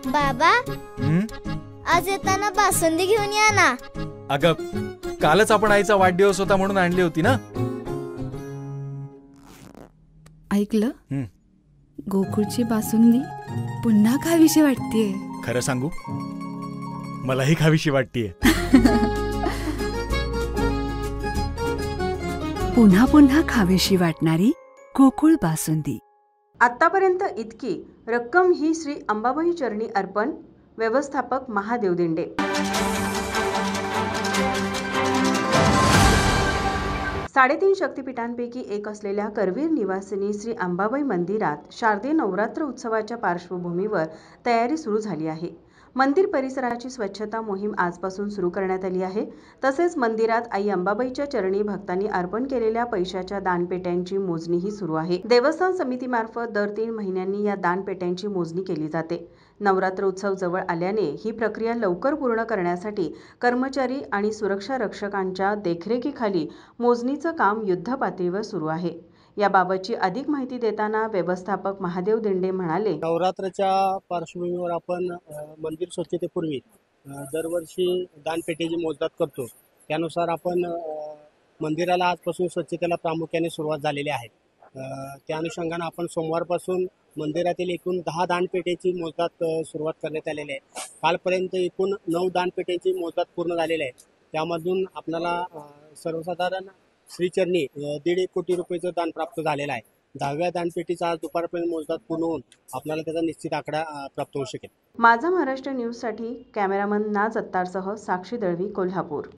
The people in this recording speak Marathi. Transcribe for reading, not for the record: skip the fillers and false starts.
बाबा, हं? आज येताना बासुंदी घेऊन या ना. अगं, कालच आपण आईचा वाढदिवस होता म्हणून आणली होती ना. ऐकलं? हं. गोकुळची बासुंदी पुन्हा खावीशी वाटतेय. खरं सांगू, मलाही खावीशी वाटतीये. पुन्हा पुन्हा खावीशी वाटणारी गोकुळ बासुंदी. आत्तापर्यंत इतकी रक्कम ही श्री अंबाबाई चरणी अर्पण. व्यवस्थापक महादेव दिंडे. साडेतीन शक्तिपीठांपैकी एक असलेल्या करवीर निवासिनी श्री अंबाबाई मंदिरात शारदीय नवरात्र उत्सवाच्या पार्श्वभूमीवर तयारी सुरू झाली आहे. मंदिर परिसराची स्वच्छता मोहीम आजपासून सुरू करण्यात आली आहे. तसेच मंदिरात आई अंबाबाईच्या चरणी भक्तांनी अर्पण केलेल्या पैशाच्या दानपेट्यांची मोजणीही सुरू आहे. देवस्थान समितीमार्फत दर 3 महिन्यांनी या दानपेट्यांची मोजणी केली जाते. नवरात्र उत्सव जवळ आल्याने ही प्रक्रिया लवकर पूर्ण करण्यासाठी कर्मचारी आणि सुरक्षा रक्षकांच्या देखरेखीखाली मोजणीचं काम युद्धपातळीवर सुरू आहे. याबाबतची अधिक माहिती देताना व्यवस्थापक महादेव दिंडे म्हणाले, नवरात्राच्या पार्श्वभूमीवर आपण मंदिर स्वच्छतेपूर्वी दरवर्षी दानपेटीची मोजदाद करतो. त्यानुसार आपण मंदिराला आजपासून स्वच्छतेला प्रामुख्याने सुरुवात झालेली आहे. त्या अनुषंगाने आपण सोमवारपासून मंदिरातील एकूण 10 दानपेटीची मोजदाद सुरुवात करण्यात आलेली आहे. कालपर्यंत एकूण 9 दानपेटीची मोजदाद पूर्ण झालेली आहे. त्यामधून आपल्याला सर्वसाधारण श्रीचरणी 1.5 कोटी रुपयेचं दान प्राप्त झालेलं आहे. 10व्या दानपेटीचा आज दुपारपर्यंत मोजदाद पूर्ण होऊन आपल्याला त्याचा निश्चित आकडा प्राप्त होऊ शकेल. माझा महाराष्ट्र न्यूजसाठी कॅमेरामन नाज अत्तारसह साक्षी दळवी, कोल्हापूर.